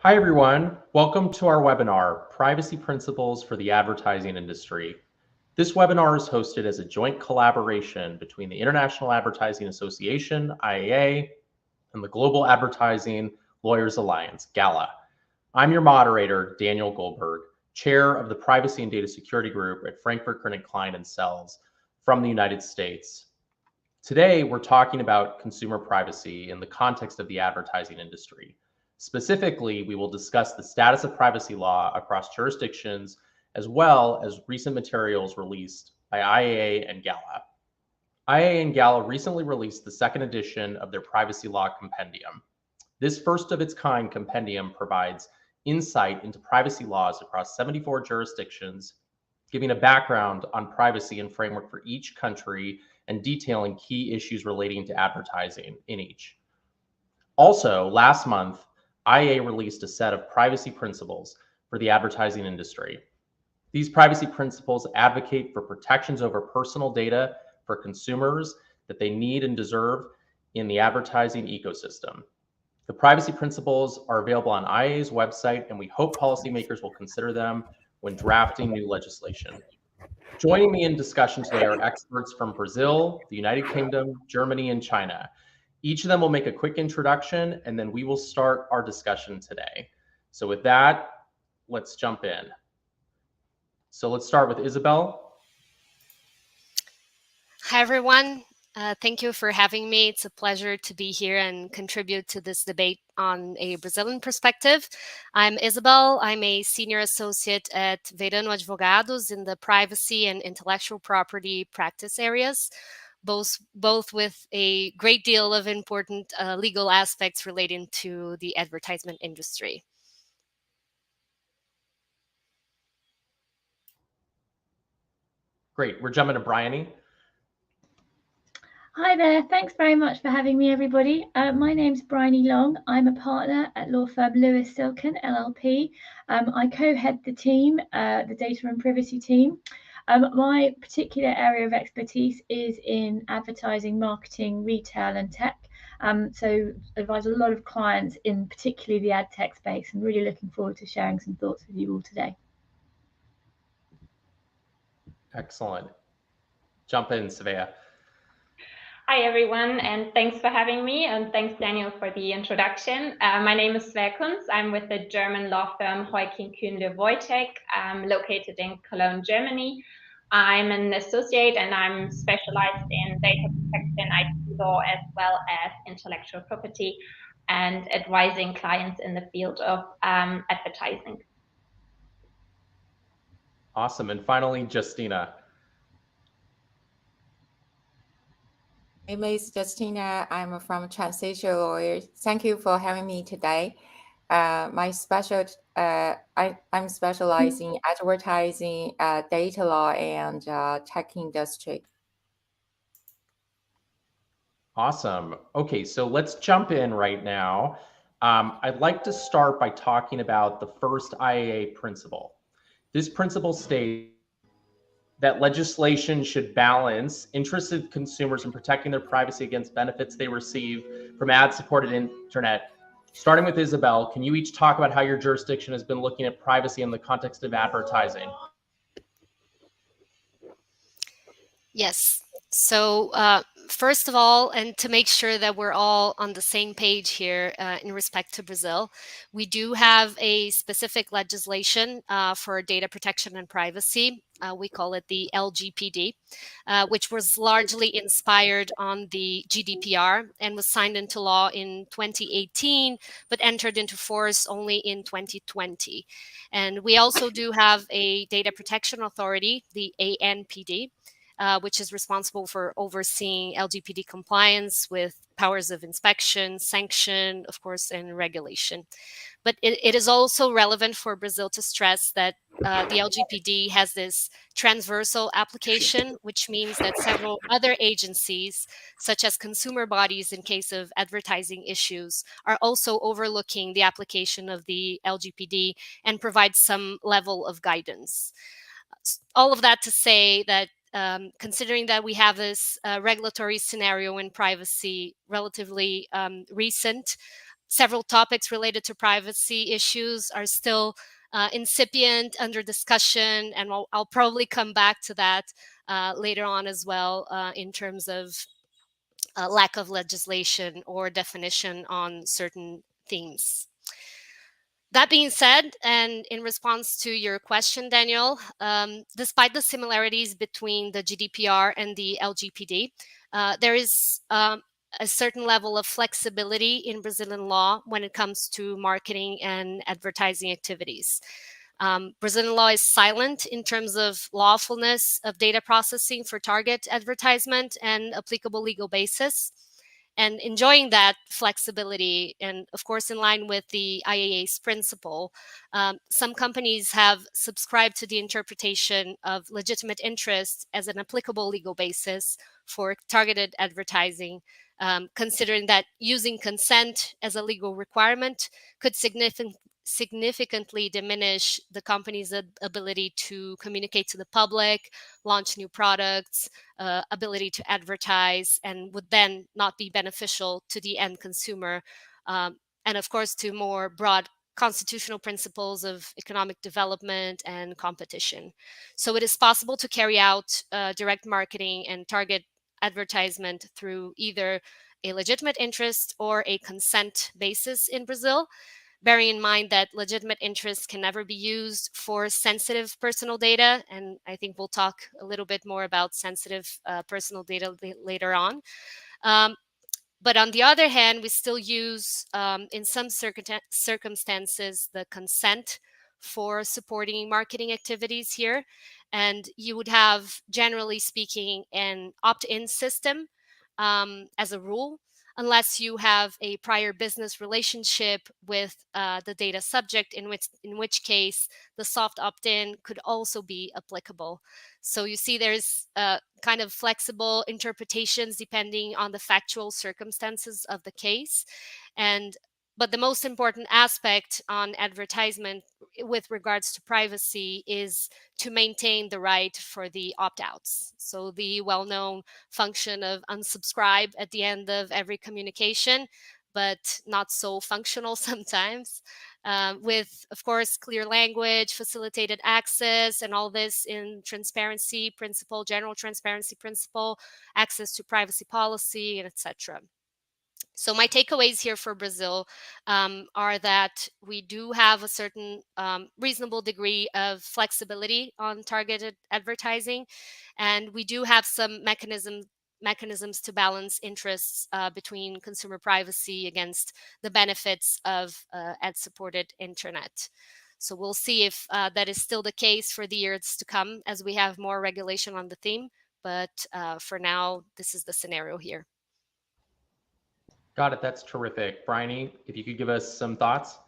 Hi, everyone. Welcome to our webinar, Privacy Principles for the Advertising Industry. This webinar is hosted as a joint collaboration between the International Advertising Association, IAA, and the Global Advertising Lawyers Alliance, GALA. I'm your moderator, Daniel Goldberg, chair of the Privacy and Data Security Group at Frankfurt, Kernan, Klein & Sells from the United States. Today, we're talking about consumer privacy in the context of the advertising industry. Specifically, we will discuss the status of privacy law across jurisdictions, as well as recent materials released by IAA and GALA. IAA and GALA recently released the second edition of their privacy law compendium. This first of its kind compendium provides insight into privacy laws across 74 jurisdictions, giving a background on privacy and framework for each country and detailing key issues relating to advertising in each. Also, last month, IAA released a set of privacy principles for the advertising industry. These privacy principles advocate for protections over personal data for consumers that they need and deserve in the advertising ecosystem. The privacy principles are available on IAA's website, and we hope policymakers will consider them when drafting new legislation. Joining me in discussion today are experts from Brazil, the United Kingdom, Germany, and China. Each of them will make a quick introduction, and then we will start our discussion today. So with that, let's jump in. So let's start with Isabel. Hi, everyone. Thank you for having me. It's a pleasure to be here and contribute to this debate on a Brazilian perspective. I'm Isabel. I'm a senior associate at Verano Advogados in the privacy and intellectual property practice areas, both with a great deal of important legal aspects relating to the advertisement industry. Great. We're jumping to Bryony. Hi there. Thanks very much for having me, everybody. My name's Bryony Long. I'm a partner at law firm Lewis Silken LLP. I co-head the team, the data and privacy team. My particular area of expertise is in advertising, marketing, retail, and tech. So I advise a lot of clients in particularly the ad tech space, and really looking forward to sharing some thoughts with you all today. Excellent. Jump in, Svea. Hi, everyone, and thanks for having me, and thanks, Daniel, for the introduction. My name is Svea Kunz. I'm with the German law firm Heuking Kühnle Wojtek, located in Cologne, Germany. I'm an associate, and I'm specialized in data protection, IP law, as well as intellectual property, and advising clients in the field of advertising. Awesome. And finally, Justina. My name is Justina. I'm from Transition Lawyers. Thank you for having me today. I'm specializing in advertising, data law, and tech industry. Awesome. Okay, so let's jump in right now. I'd like to start by talking about the first IAA principle. This principle states that legislation should balance interested consumers in protecting their privacy against benefits they receive from ad-supported internet. Starting with Isabel, can you each talk about how your jurisdiction has been looking at privacy in the context of advertising? Yes. So first of all, and to make sure that we're all on the same page here in respect to Brazil, we do have a specific legislation for data protection and privacy. We call it the LGPD, which was largely inspired on the GDPR and was signed into law in 2018, but entered into force only in 2020. And we also do have a data protection authority, the ANPD, which is responsible for overseeing LGPD compliance with powers of inspection, sanction, of course, and regulation. But it is also relevant for Brazil to stress that the LGPD has this transversal application, which means that several other agencies, such as consumer bodies in case of advertising issues, are also overlooking the application of the LGPD and provide some level of guidance. All of that to say that considering that we have this regulatory scenario in privacy relatively recent, several topics related to privacy issues are still incipient, under discussion, and I'll probably come back to that later on as well in terms of lack of legislation or definition on certain themes. That being said, and in response to your question, Daniel, despite the similarities between the GDPR and the LGPD, there is a certain level of flexibility in Brazilian law when it comes to marketing and advertising activities. Brazilian law is silent in terms of lawfulness of data processing for target advertisement and applicable legal basis. And enjoying that flexibility, and of course, in line with the IAA's principle, some companies have subscribed to the interpretation of legitimate interest as an applicable legal basis for targeted advertising, considering that using consent as a legal requirement could significantly diminish the company's ability to communicate to the public, launch new products, ability to advertise, and would then not be beneficial to the end consumer. And of course, to more broad constitutional principles of economic development and competition. So it is possible to carry out direct marketing and target advertisement through either a legitimate interest or a consent basis in Brazil, bearing in mind that legitimate interest can never be used for sensitive personal data. And I think we'll talk a little bit more about sensitive personal data later on. But on the other hand, we still use, in some circumstances, the consent for supporting marketing activities here. And you would have, generally speaking, an opt-in system as a rule, unless you have a prior business relationship with the data subject, in which case the soft opt-in could also be applicable. So you see there's kind of flexible interpretations depending on the factual circumstances of the case. But the most important aspect on advertisement with regards to privacy is to maintain the right for the opt-outs. So the well-known function of unsubscribe at the end of every communication, but not so functional sometimes, with, of course, clear language, facilitated access, and all this in transparency principle, general transparency principle, access to privacy policy, and etc. So my takeaways here for Brazil are that we do have a certain reasonable degree of flexibility on targeted advertising, and we do have some mechanisms to balance interests between consumer privacy against the benefits of ad-supported internet. So we'll see if that is still the case for the years to come as we have more regulation on the theme. But for now, this is the scenario here. Got it. That's terrific. Bryony, if you could give us some thoughts.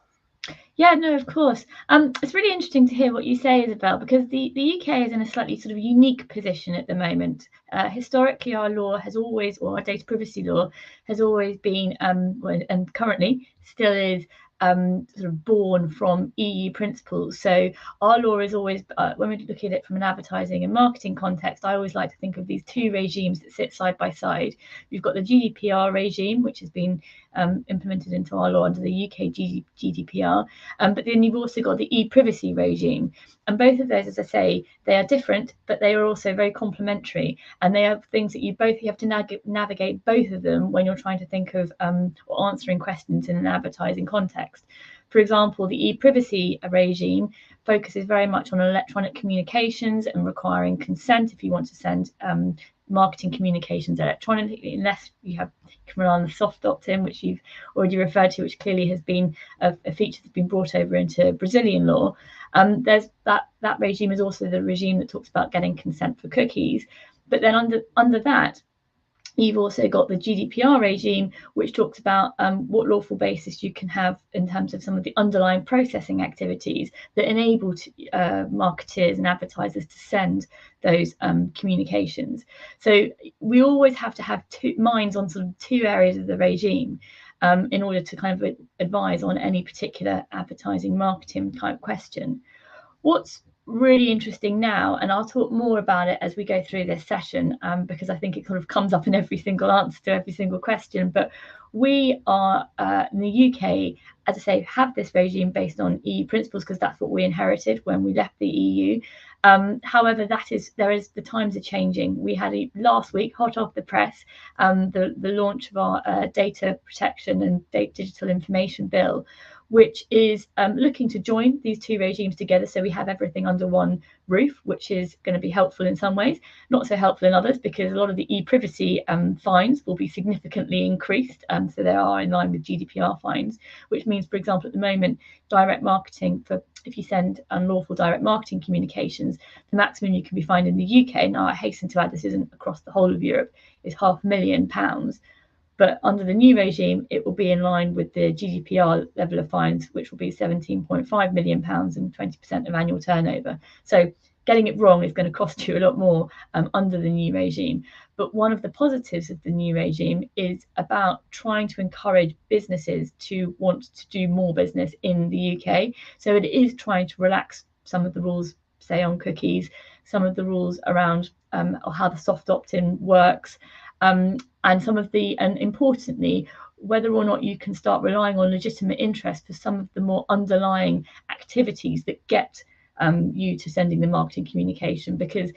Yeah, no, of course. It's really interesting to hear what you say, Isabel, because the UK is in a slightly sort of unique position at the moment. Historically, our law has always, or our data privacy law has always been, and currently still is, sort of born from EU principles. So our law is always, when we look at it from an advertising and marketing context, I always like to think of these two regimes that sit side by side. We've got the GDPR regime, which has been implemented into our law under the UK GDPR, but then you've also got the e-privacy regime. And both of those, as I say, they are different, but they are also very complementary. And they are things that you have to navigate both of them when you're trying to think of or answering questions in an advertising context. For example, the e-privacy regime focuses very much on electronic communications and requiring consent if you want to send marketing communications electronically, unless you can rely on the soft opt-in, which you've already referred to, which clearly has been a feature that's been brought over into Brazilian law. There's that regime is also the regime that talks about getting consent for cookies. But then under that, you've also got the GDPR regime, which talks about what lawful basis you can have in terms of some of the underlying processing activities that enable marketers and advertisers to send those communications. So we always have to have minds on sort of two areas of the regime in order to kind of advise on any particular advertising marketing type question. What's really interesting now, and I'll talk more about it as we go through this session, because I think it kind of comes up in every single answer to every single question, but We are in the UK, as I say, have this regime based on EU principles because that's what we inherited when we left the EU. However, the times are changing. We had last week, hot off the press, the launch of our data protection and digital information bill, which is looking to join these two regimes together so we have everything under one roof, which is going to be helpful in some ways, not so helpful in others, because a lot of the e-privacy fines will be significantly increased. So they are in line with GDPR fines, which means, for example, at the moment, direct marketing, for if you send unlawful direct marketing communications, the maximum you can be fined in the UK, now I hasten to add this isn't across the whole of Europe, is £500,000. But under the new regime, it will be in line with the GDPR level of fines, which will be £17.5 million and 20% of annual turnover. So getting it wrong is going to cost you a lot more under the new regime. But one of the positives of the new regime is about trying to encourage businesses to want to do more business in the UK. So it is trying to relax some of the rules, say on cookies, some of the rules around or how the soft opt-in works. And importantly, whether or not you can start relying on legitimate interest for some of the more underlying activities that get you to sending the marketing communication. Because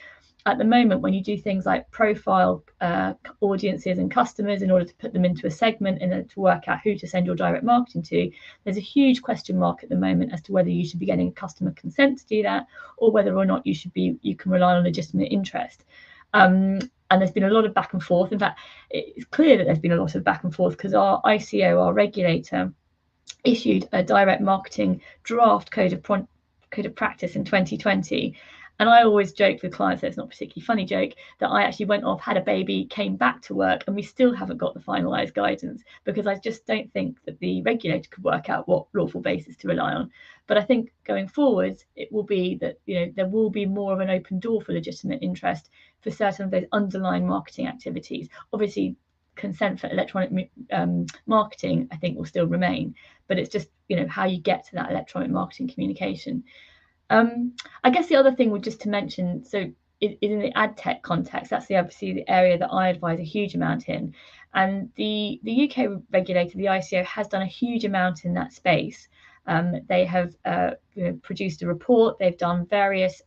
at the moment, when you do things like profile audiences and customers in order to put them into a segment and to work out who to send your direct marketing to, there's a huge question mark at the moment as to whether you should be getting customer consent to do that, or whether or not you can rely on legitimate interest. And there's been a lot of back and forth. In fact, it's clear that there's been a lot of back and forth because our ICO, our regulator, issued a direct marketing draft code of practice in 2020. And I always joke with clients, that it's not a particularly funny joke, that I actually went off, had a baby, came back to work, and we still haven't got the finalised guidance, because I just don't think that the regulator could work out what lawful basis to rely on. But I think going forwards, it will be that there will be more of an open door for legitimate interest for certain of those underlying marketing activities. Obviously, consent for electronic marketing, I think, will still remain, but it's just how you get to that electronic marketing communication. I guess the other thing would just to mention, so in the ad tech context, that's obviously the area that I advise a huge amount in, and the UK regulator, the ICO, has done a huge amount in that space. They have produced a report. They've done various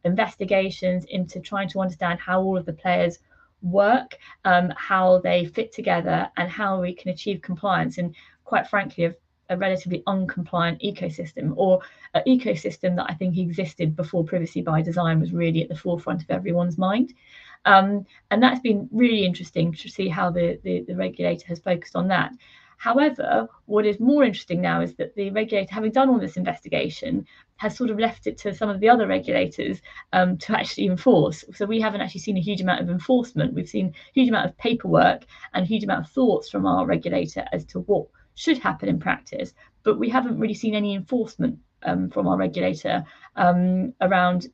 investigations into trying to understand how all of the players work, how they fit together, and how we can achieve compliance in, quite frankly, a relatively uncompliant ecosystem, or an ecosystem that I think existed before privacy by design was really at the forefront of everyone's mind. And that's been really interesting to see how the regulator has focused on that. However, what is more interesting now is that the regulator, having done all this investigation, has sort of left it to some of the other regulators to actually enforce. So we haven't actually seen a huge amount of enforcement. We've seen a huge amount of paperwork and a huge amount of thoughts from our regulator as to what should happen in practice, but we haven't really seen any enforcement from our regulator around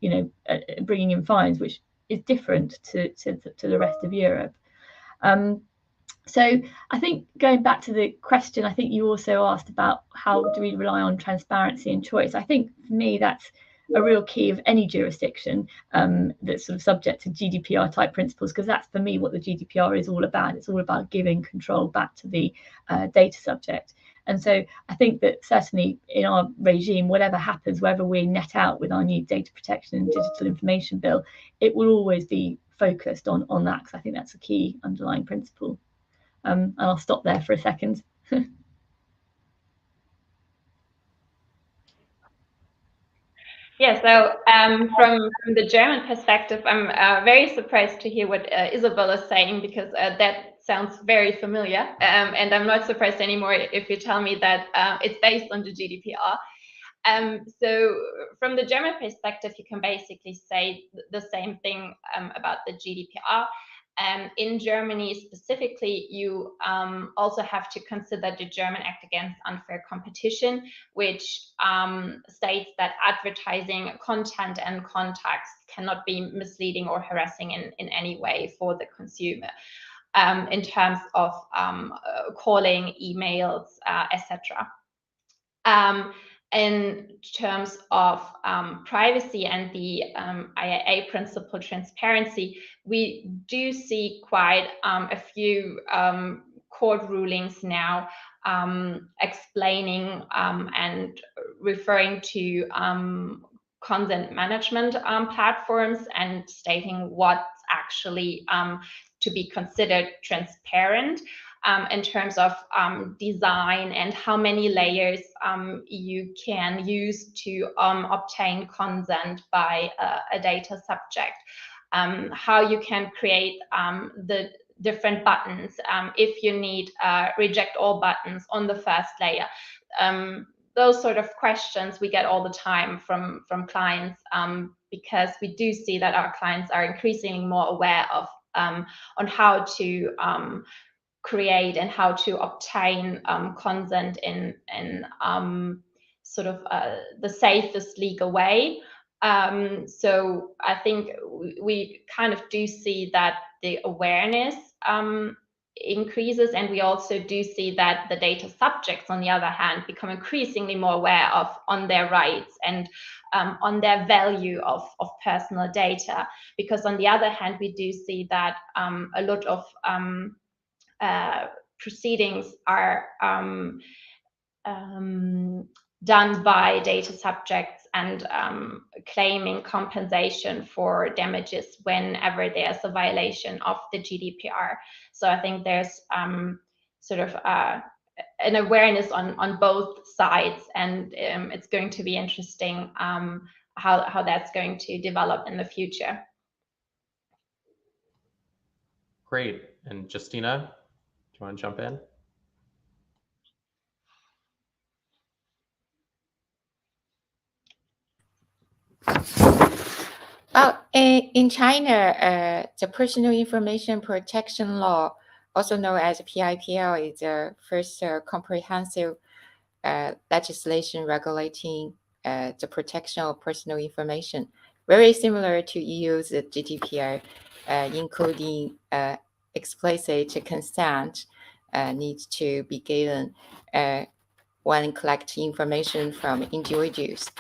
bringing in fines, which is different to the rest of Europe. So I think, going back to the question, I think you also asked about how do we rely on transparency and choice. I think for me that's a real key of any jurisdiction that's sort of subject to GDPR type principles, because that's for me what the GDPR is all about. It's all about giving control back to the data subject. And so I think that certainly in our regime, whatever happens, wherever we net out with our new data protection and digital information bill, it will always be focused on that, because I think that's a key underlying principle. And I'll stop there for a second. Yeah, so from the German perspective, I'm very surprised to hear what Isabel is saying, because that sounds very familiar. And I'm not surprised anymore if you tell me that it's based on the GDPR. So from the German perspective, you can basically say the same thing about the GDPR. In Germany specifically, you also have to consider the German Act Against Unfair Competition, which states that advertising content and context cannot be misleading or harassing in any way for the consumer, in terms of calling, emails, etc. In terms of privacy and the IAA principle transparency, we do see quite a few court rulings now explaining and referring to consent management platforms and stating what's actually to be considered transparent in terms of design and how many layers you can use to obtain consent by a data subject, how you can create the different buttons if you need reject all buttons on the first layer. Those sort of questions we get all the time from clients because we do see that our clients are increasingly more aware of on how to create and how to obtain consent in sort of the safest legal way. So I think we kind of do see that the awareness increases, and we also do see that the data subjects, on the other hand, become increasingly more aware of on their rights and on their value of personal data. Because on the other hand, we do see that a lot of proceedings are done by data subjects and claiming compensation for damages whenever there's a violation of the GDPR. So I think there's sort of an awareness on both sides, and it's going to be interesting how that's going to develop in the future. Great. And Justina, do you want to jump in? Well, in China, the Personal Information Protection Law, also known as PIPL, is the first comprehensive legislation regulating the protection of personal information, very similar to EU's GDPR, including explicit consent needs to be given when collecting information from individuals.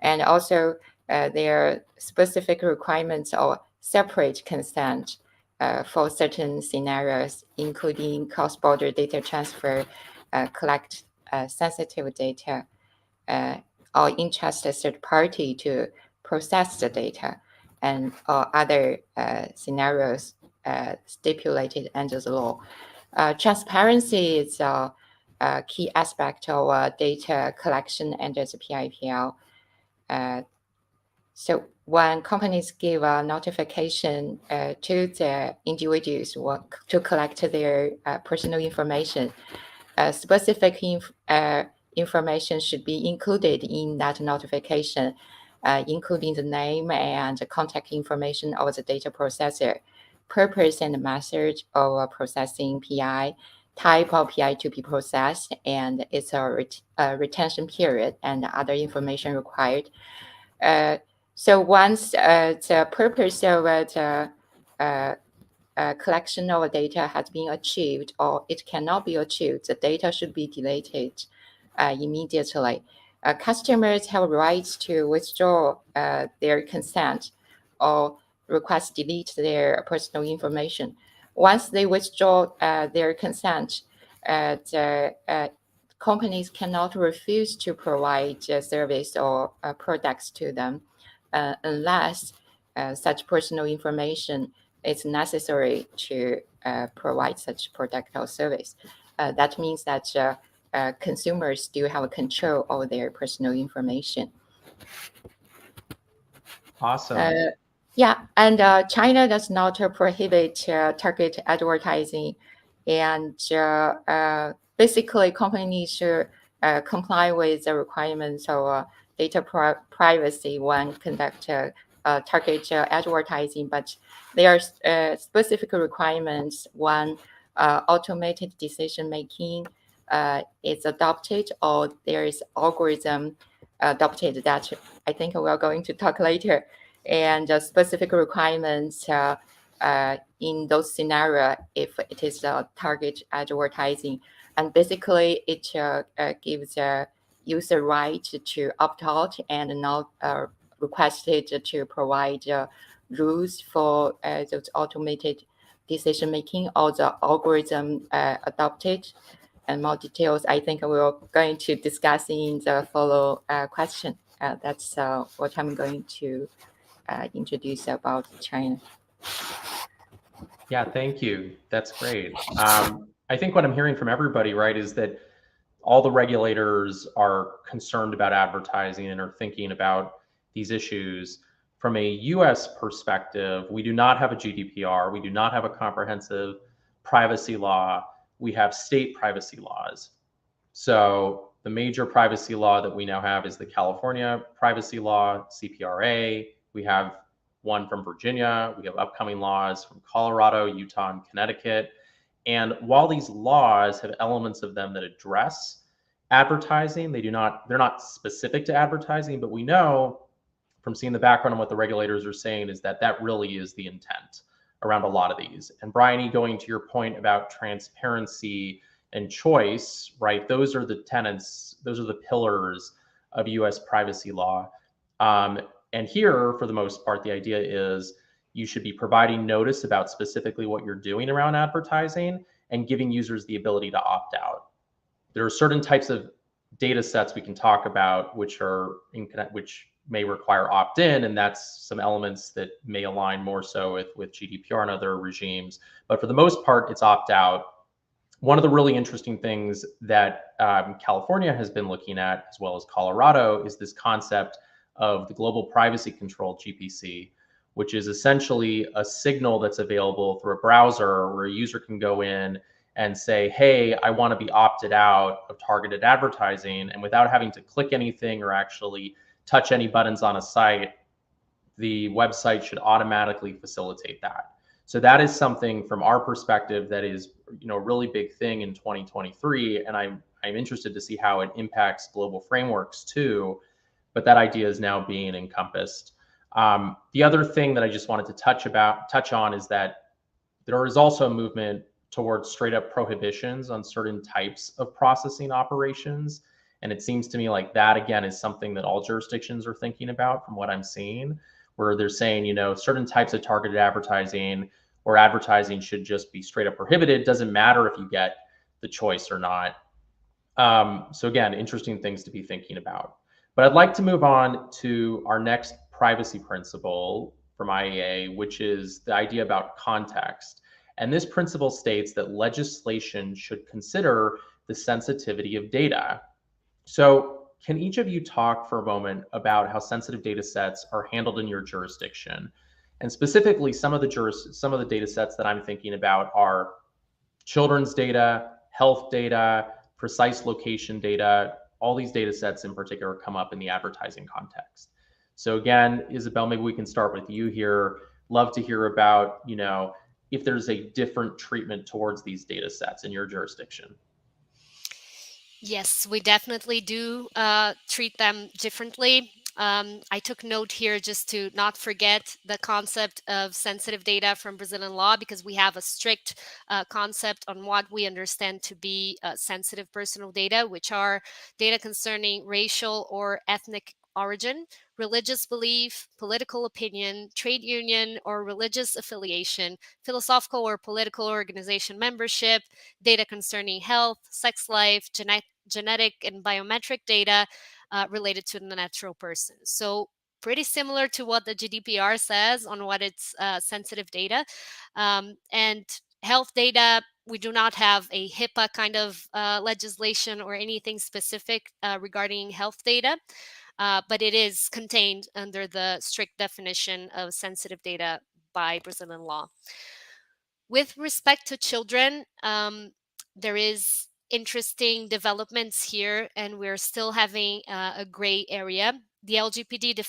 And also, there are specific requirements of separate consent for certain scenarios, including cross-border data transfer, collect sensitive data, or entrust a third party to process the data, and other scenarios stipulated under the law. Transparency is a key aspect of data collection under the PIPL. So when companies give a notification to the individuals to collect their personal information, specific information should be included in that notification, including the name and the contact information of the data processor, purpose and method of processing PI, type of PI to be processed, and its retention period and other information required. So once the purpose of the collection of data has been achieved, or it cannot be achieved, the data should be deleted immediately. Customers have rights to withdraw their consent or request delete their personal information. Once they withdraw their consent, the companies cannot refuse to provide service or products to them unless such personal information is necessary to provide such product or service. That means that consumers still have control over their personal information. Awesome. Yeah, and China does not prohibit target advertising, and basically companies should comply with the requirements of data privacy when conduct target advertising, but there are specific requirements when automated decision making is adopted, or there is algorithm adopted that I think we are going to talk later, and specific requirements in those scenarios if it is target advertising. And basically it gives a user right to opt out and not requested to provide rules for those automated decision making or the algorithm adopted. And more details, I think we're going to discuss in the follow question. That's what I'm going to introduce about China. Yeah, thank you. That's great. I think what I'm hearing from everybody, right, is that all the regulators are concerned about advertising and are thinking about these issues. From a US perspective, we do not have a GDPR. We do not have a comprehensive privacy law. We have state privacy laws. So the major privacy law that we now have is the California privacy law, CPRA. We have one from Virginia. We have upcoming laws from Colorado, Utah, and Connecticut. And while these laws have elements of them that address advertising, they're not specific to advertising, but we know from seeing the background on what the regulators are saying is that that really is the intent around a lot of these. And Bryony, going to your point about transparency and choice, right? Those are the tenets, those are the pillars of US privacy law. And here, for the most part, the idea is you should be providing notice about specifically what you're doing around advertising and giving users the ability to opt out. There are certain types of data sets we can talk about which may require opt-in, and that's some elements that may align more so with GDPR and other regimes. But for the most part, it's opt-out. One of the really interesting things that California has been looking at, as well as Colorado, is this concept of the Global Privacy Control, GPC, which is essentially a signal that's available through a browser where a user can go in and say, hey, I want to be opted out of targeted advertising. And without having to click anything or actually touch any buttons on a site, the website should automatically facilitate that. So that is something from our perspective that is, a really big thing in 2023. And I'm interested to see how it impacts global frameworks too. But that idea is now being encompassed. The other thing that I just wanted to touch on is that there is also a movement towards straight up prohibitions on certain types of processing operations. And it seems to me like that, again, is something that all jurisdictions are thinking about from what I'm seeing, where they're saying, certain types of targeted advertising or advertising should just be straight up prohibited. Doesn't matter if you get the choice or not. So again, interesting things to be thinking about. But I'd like to move on to our next privacy principle from IAA, which is the idea about context. And this principle states that legislation should consider the sensitivity of data. So can each of you talk for a moment about how sensitive data sets are handled in your jurisdiction? And specifically, some of the data sets that I'm thinking about are children's data, health data, precise location data. All these data sets in particular come up in the advertising context. So again, Isabel, maybe we can start with you here. Love to hear about, if there's a different treatment towards these data sets in your jurisdiction. Yes, we definitely do treat them differently. I took note here just to not forget the concept of sensitive data from Brazilian law, because we have a strict concept on what we understand to be sensitive personal data, which are data concerning racial or ethnic origin, religious belief, political opinion, trade union or religious affiliation, philosophical or political organization membership, data concerning health, sex life, genetic and biometric data related to the natural person. So pretty similar to what the GDPR says on what it's sensitive data. And health data, we do not have a HIPAA kind of legislation or anything specific regarding health data. But it is contained under the strict definition of sensitive data by Brazilian law. With respect to children, there is interesting developments here, and we're still having a gray area. The LGPD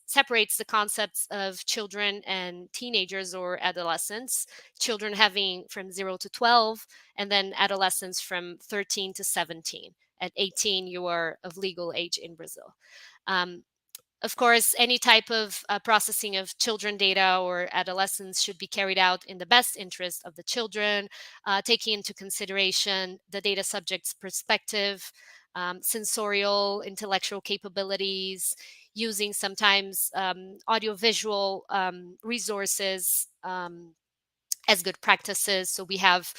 separates the concepts of children and teenagers or adolescents, children having from 0 to 12, and then adolescents from 13 to 17. At 18, you are of legal age in Brazil. Of course, any type of processing of children data or adolescents should be carried out in the best interest of the children, taking into consideration the data subject's perspective, sensorial, intellectual capabilities, using sometimes audiovisual resources, as good practices. So we have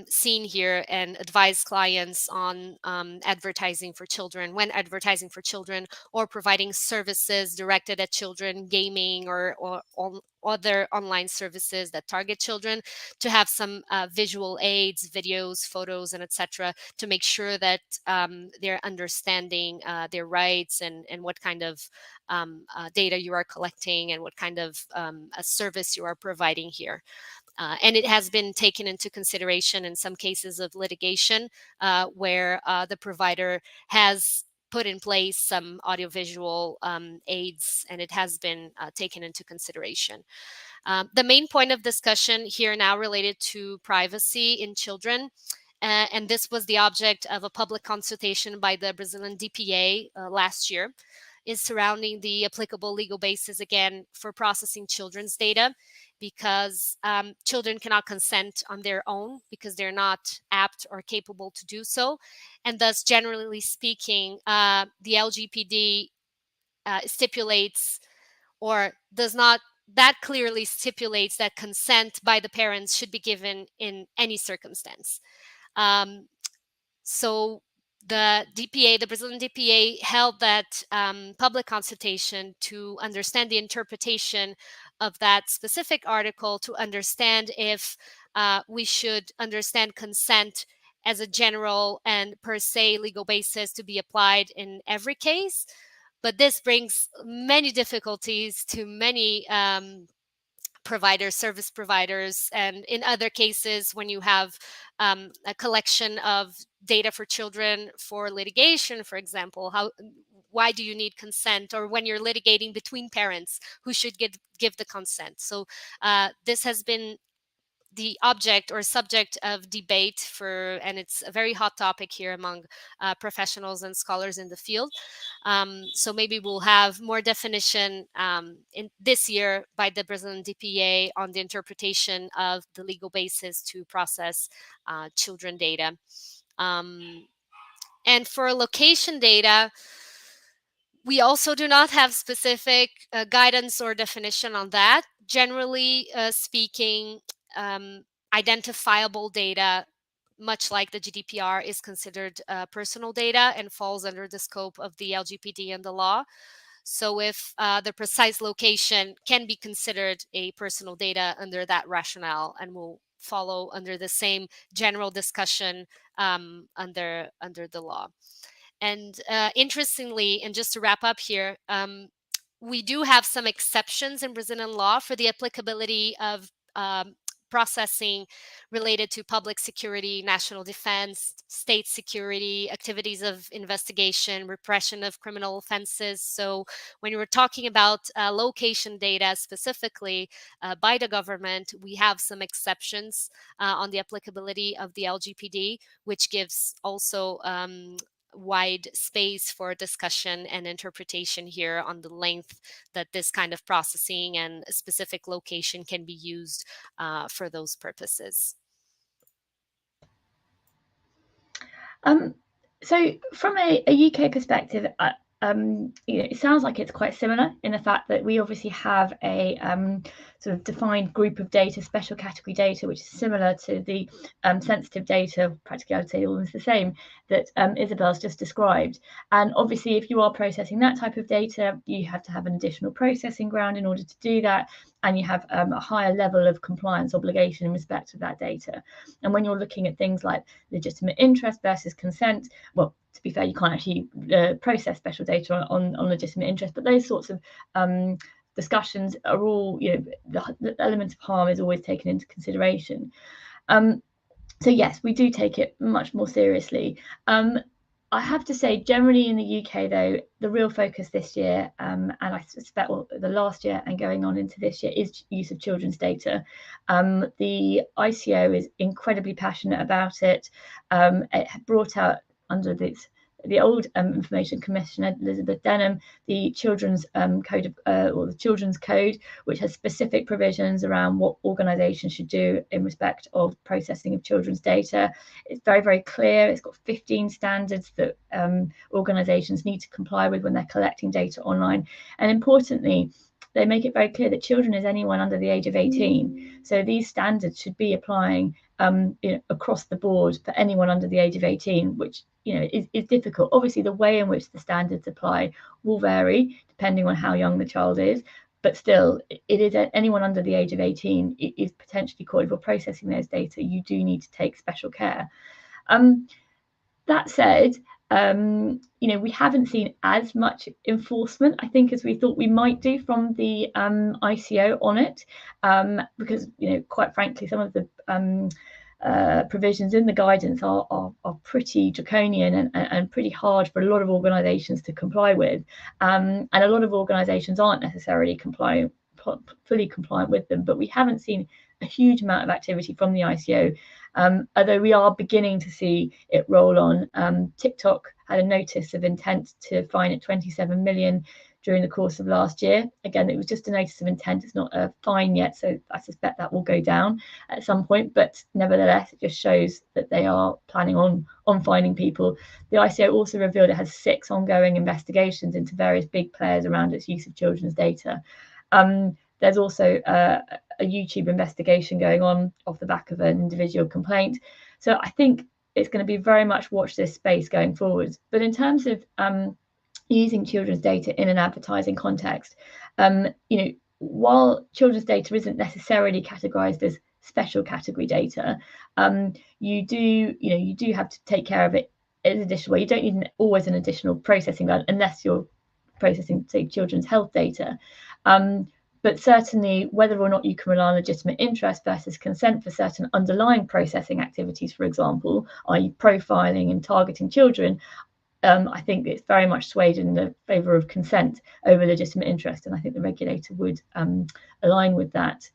seen here and advised clients on advertising for children, when advertising for children or providing services directed at children, gaming or other online services that target children, to have some visual aids, videos, photos, and etc., to make sure that they're understanding their rights and what kind of data you are collecting and what kind of a service you are providing here. And it has been taken into consideration in some cases of litigation where the provider has put in place some audiovisual aids, and it has been taken into consideration. The main point of discussion here now related to privacy in children, and this was the object of a public consultation by the Brazilian DPA last year, is surrounding the applicable legal basis, again, for processing children's data, because children cannot consent on their own because they're not apt or capable to do so. And thus, generally speaking, the LGPD stipulates or does not that clearly stipulates that consent by the parents should be given in any circumstance. So the DPA, the Brazilian DPA, held that public consultation to understand the interpretation of that specific article, to understand if we should understand consent as a general and per se legal basis to be applied in every case. But this brings many difficulties to many providers, service providers, and in other cases, when you have a collection of data for children for litigation, for example, why do you need consent? Or when you're litigating between parents, who should give the consent? So this has been the object or subject of debate and it's a very hot topic here among professionals and scholars in the field. So maybe we'll have more definition in this year by the Brazilian DPA on the interpretation of the legal basis to process children data. And for location data, we also do not have specific guidance or definition on that. Generally speaking, identifiable data, much like the GDPR, is considered personal data and falls under the scope of the LGPD and the law. So if the precise location can be considered a personal data under that rationale, and will follow under the same general discussion under the law. And interestingly, and just to wrap up here, we do have some exceptions in Brazilian law for the applicability of processing related to public security, national defense, state security, activities of investigation, repression of criminal offenses. So when you were talking about location data specifically by the government, we have some exceptions on the applicability of the LGPD, which gives also wide space for discussion and interpretation here on the length that this kind of processing and a specific location can be used for those purposes. So from a UK perspective, it sounds like it's quite similar in the fact that we obviously have a sort of defined group of data, special category data, which is similar to the sensitive data, practically I would say almost the same, that Isabel's just described. And obviously, if you are processing that type of data, you have to have an additional processing ground in order to do that, and you have a higher level of compliance obligation in respect of that data. And when you're looking at things like legitimate interest versus consent, well, to be fair, you can't actually process special data on legitimate interest, but those sorts of discussions are all, the element of harm is always taken into consideration. So yes, we do take it much more seriously. I have to say, generally in the UK, though, the real focus this year, and I suspect the last year and going on into this year, is use of children's data. The ICO is incredibly passionate about it. It brought out under the old Information Commissioner, Elizabeth Denham, the Children's Code, or the Children's Code, which has specific provisions around what organisations should do in respect of processing of children's data. It's very, very clear. It's got 15 standards that organisations need to comply with when they're collecting data online. And importantly, they make it very clear that children is anyone under the age of 18. So these standards should be applying across the board for anyone under the age of 18, which is difficult. Obviously, the way in which the standards apply will vary depending on how young the child is, but still, it is anyone under the age of 18 is potentially caught. If you're processing those data, you do need to take special care. That said, we haven't seen as much enforcement, I think, as we thought we might do from the ICO on it, because, quite frankly, some of the provisions in the guidance are pretty draconian and pretty hard for a lot of organisations to comply with, and a lot of organisations aren't necessarily fully compliant with them. But we haven't seen a huge amount of activity from the ICO, although we are beginning to see it roll on. TikTok had a notice of intent to fine it 27 million during the course of last year. Again, it was just a notice of intent. It's not a fine yet, so I suspect that will go down at some point. But nevertheless, it just shows that they are planning on fining people. The ICO also revealed it has 6 ongoing investigations into various big players around its use of children's data. There's also a YouTube investigation going on off the back of an individual complaint. So I think it's going to be very much watch this space going forward. But in terms of using children's data in an advertising context, while children's data isn't necessarily categorized as special category data, you do have to take care of it in additional way. You don't need always an additional processing run unless you're processing, say, children's health data. But certainly, whether or not you can rely on legitimate interest versus consent for certain underlying processing activities, for example, i.e. profiling and targeting children, I think it's very much swayed in the favour of consent over legitimate interest, and I think the regulator would align with that.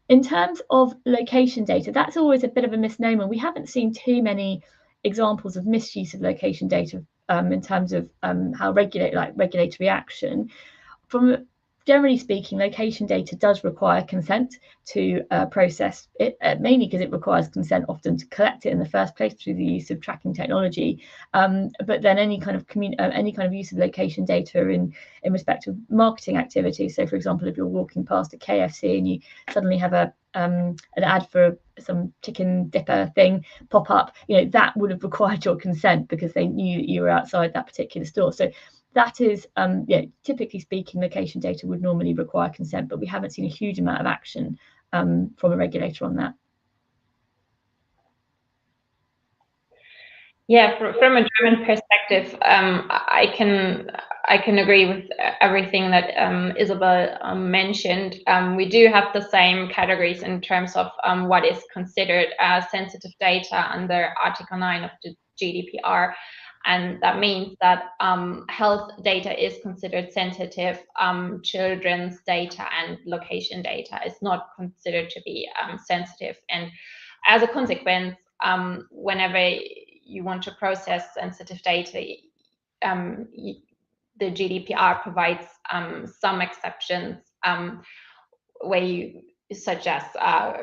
In terms of location data, that's always a bit of a misnomer. We haven't seen too many examples of misuse of location data in terms of how regulatory action. Generally speaking, location data does require consent to process it, mainly because it requires consent often to collect it in the first place through the use of tracking technology. But then any kind of use of location data in respect of marketing activities. So, for example, if you're walking past a KFC and you suddenly have an ad for some chicken dipper thing pop up, that would have required your consent because they knew that you were outside that particular store. So that is, typically speaking, location data would normally require consent, but we haven't seen a huge amount of action from a regulator on that. Yeah, from a German perspective, I can agree with everything that Isabel mentioned. We do have the same categories in terms of what is considered sensitive data under Article 9 of the GDPR. And that means that health data is considered sensitive, children's data and location data is not considered to be sensitive. And as a consequence, whenever you want to process sensitive data, the GDPR provides some exceptions where you suggest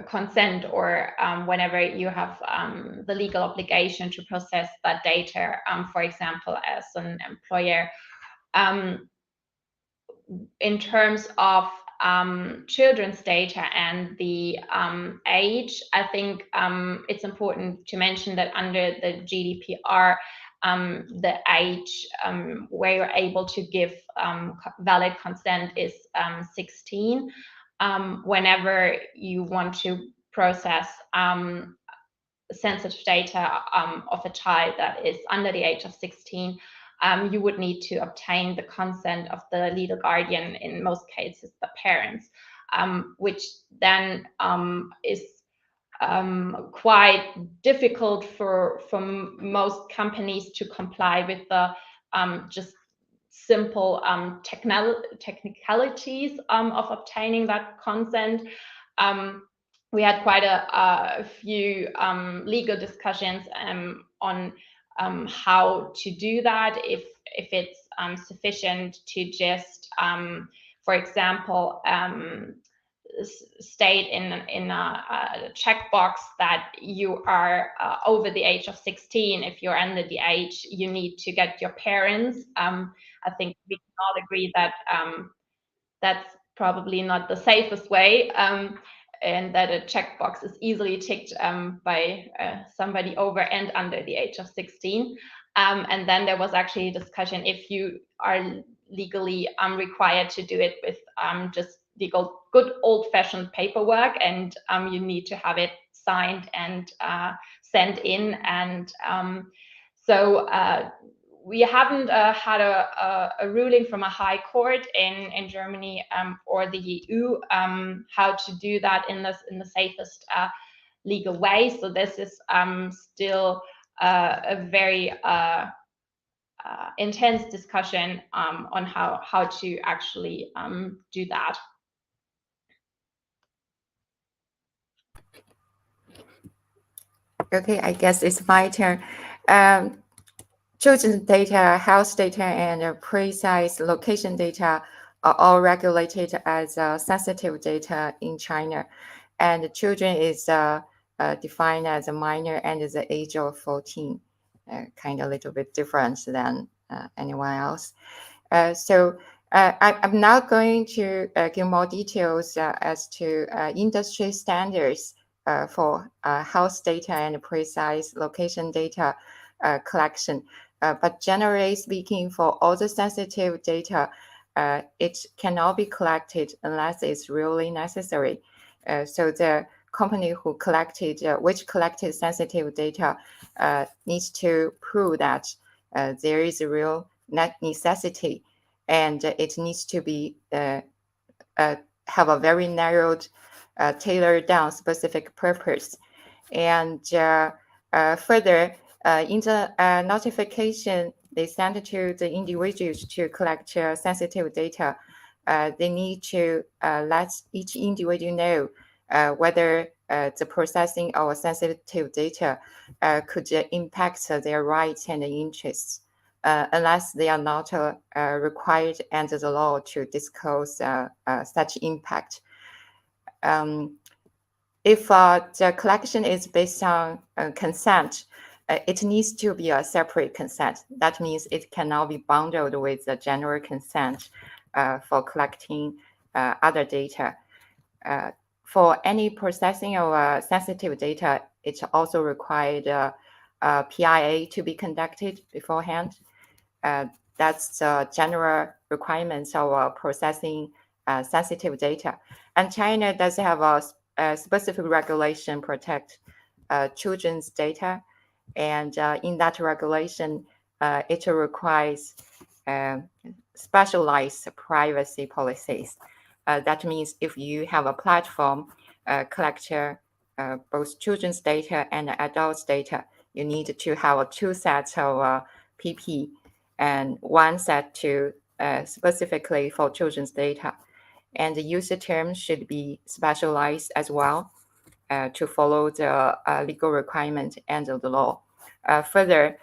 consent, or whenever you have the legal obligation to process that data, for example, as an employer. In terms of children's data and the age, I think it's important to mention that under the GDPR, the age where you're able to give valid consent is 16. Whenever you want to process sensitive data of a child that is under the age of 16, you would need to obtain the consent of the legal guardian, in most cases the parents, which then is quite difficult for most companies to comply with the just simple technicalities of obtaining that consent. We had quite a few legal discussions on how to do that, if it's sufficient to just, for example, state in a checkbox that you are over the age of 16. If you're under the age, you need to get your parents. I think we can all agree that that's probably not the safest way, and that a checkbox is easily ticked by somebody over and under the age of 16. And then there was actually a discussion if you are legally required to do it with just legal, good old-fashioned paperwork, and you need to have it signed and sent in. And so we haven't had a ruling from a high court in Germany or the EU how to do that in the safest legal way. So this is still a very intense discussion on how to actually do that. Okay, I guess it's my turn. Children's data, health data, and precise location data are all regulated as sensitive data in China. And children is defined as a minor and is the age of 14, kind of a little bit different than anyone else. I'm now going to give more details as to industry standards for health data and precise location data collection. But generally speaking, for all the sensitive data, it cannot be collected unless it's really necessary. So the company who collected, which collected sensitive data, needs to prove that there is a real necessity, and it needs to be have a very narrowed, tailored down specific purpose. And further, in the notification they send to the individuals to collect sensitive data, they need to let each individual know whether the processing of sensitive data could impact their rights and interests, unless they are not required under the law to disclose such impact. If the collection is based on consent, it needs to be a separate consent. That means it cannot be bundled with the general consent for collecting other data. For any processing of sensitive data, it also required PIA to be conducted beforehand. That's the general requirements of processing sensitive data. And China does have a specific regulation protect children's data. And in that regulation, it requires specialized privacy policies. That means if you have a platform collect both children's data and adults' data, you need to have two sets of PP, and one set to specifically for children's data. And the user terms should be specialized as well to follow the legal requirement and the law. Further,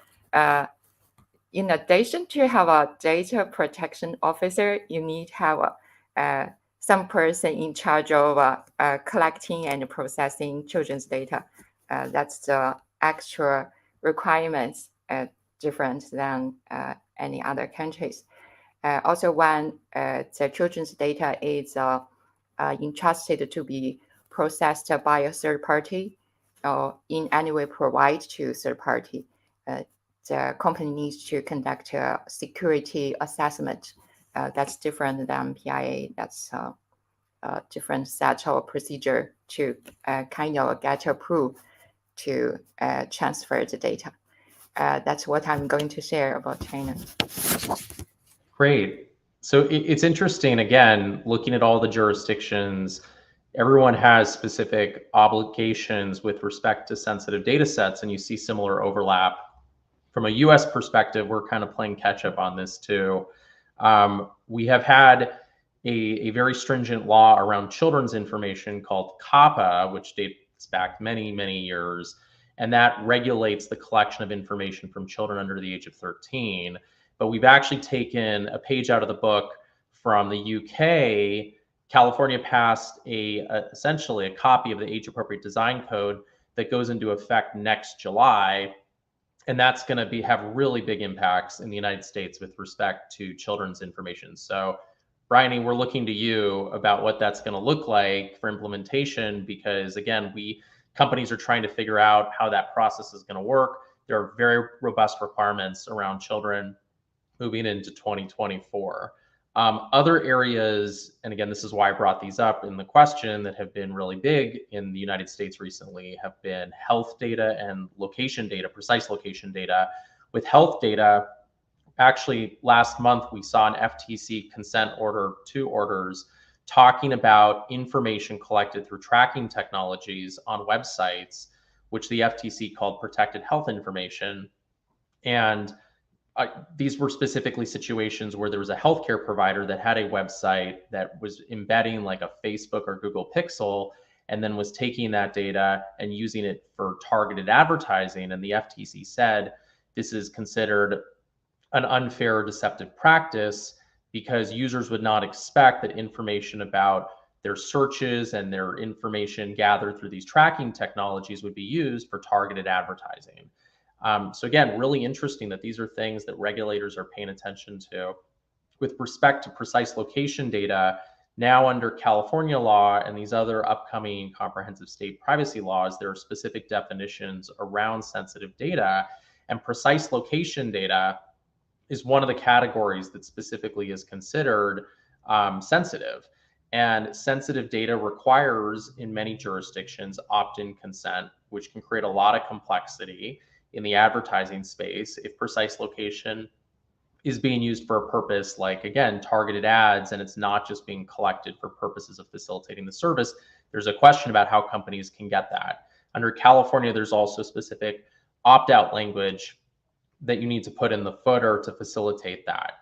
in addition to have a data protection officer, you need to have some person in charge of collecting and processing children's data. That's the actual requirements, different than any other countries. Also, when the children's data is entrusted to be processed by a third party or in any way provide to third party, the company needs to conduct a security assessment. That's different than PIA. That's a different set of procedure to kind of get approved to transfer the data. That's what I'm going to share about China. Great. So it's interesting, again, looking at all the jurisdictions, everyone has specific obligations with respect to sensitive data sets, and you see similar overlap. From a US perspective, we're kind of playing catch up on this too. We have had a very stringent law around children's information called COPPA, which dates back many, many years, and that regulates the collection of information from children under the age of 13. But we've actually taken a page out of the book from the UK. California passed essentially a copy of the age appropriate design code that goes into effect next July. And that's going to have really big impacts in the United States with respect to children's information. So Bryony, we're looking to you about what that's going to look like for implementation, because again, companies are trying to figure out how that process is going to work. There are very robust requirements around children moving into 2024. Other areas, and again, this is why I brought these up in the question, that have been really big in the United States recently have been health data and location data, precise location data. With health data, actually last month we saw an FTC consent order, 2 orders, talking about information collected through tracking technologies on websites, which the FTC called protected health information. And these were specifically situations where there was a healthcare provider that had a website that was embedding like a Facebook or Google Pixel, and then was taking that data and using it for targeted advertising. And the FTC said this is considered an unfair or deceptive practice, because users would not expect that information about their searches and their information gathered through these tracking technologies would be used for targeted advertising. So again, really interesting that these are things that regulators are paying attention to. With respect to precise location data, now under California law and these other upcoming comprehensive state privacy laws, there are specific definitions around sensitive data, and precise location data is one of the categories that specifically is considered sensitive. And sensitive data requires, in many jurisdictions, opt-in consent, which can create a lot of complexity in the advertising space if precise location is being used for a purpose like, again, targeted ads, and it's not just being collected for purposes of facilitating the service. There's a question about how companies can get that. Under California, there's also specific opt-out language that you need to put in the footer to facilitate that.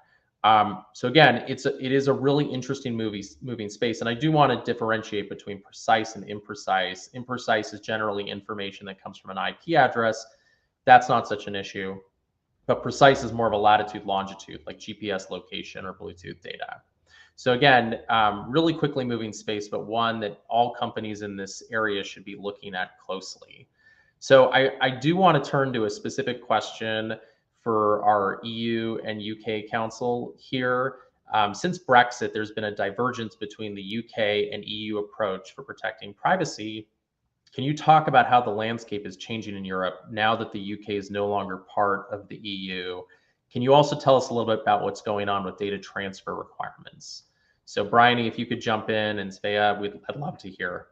So again, it is a really interesting moving space, and I do want to differentiate between precise and imprecise. Imprecise is generally information that comes from an IP address. That's not such an issue, but precise is more of a latitude, longitude, like GPS location or Bluetooth data. So again, really quickly moving space, but one that all companies in this area should be looking at closely. So I do want to turn to a specific question for our EU and UK counsel here. Since Brexit, there's been a divergence between the UK and EU approach for protecting privacy. Can you talk about how the landscape is changing in Europe now that the UK is no longer part of the EU? Can you also tell us a little bit about what's going on with data transfer requirements? So Bryony, if you could jump in, and Svea, I'd love to hear.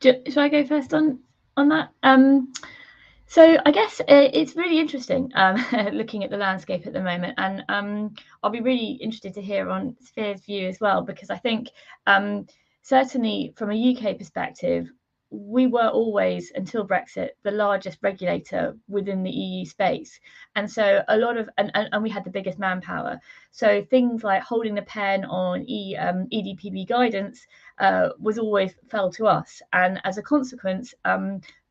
Shall I go first on that? So I guess it's really interesting looking at the landscape at the moment, and I'll be really interested to hear on Sphere's view as well, because I think certainly from a UK perspective, we were always, until Brexit, the largest regulator within the EU space. And so a lot of, and we had the biggest manpower. So things like holding the pen on EDPB guidance was always fell to us. And as a consequence,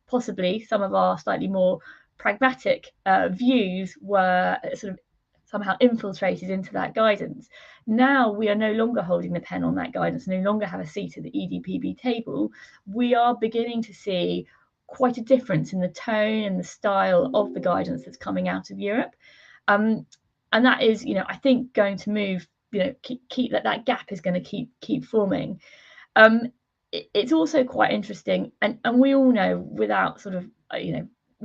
possibly some of our slightly more pragmatic views were sort of somehow infiltrated into that guidance. Now we are no longer holding the pen on that guidance, no longer have a seat at the EDPB table. We are beginning to see quite a difference in the tone and the style of the guidance that's coming out of Europe. And that is, I think going to move, keep that gap is going to keep forming. It's also quite interesting, and we all know, without sort of,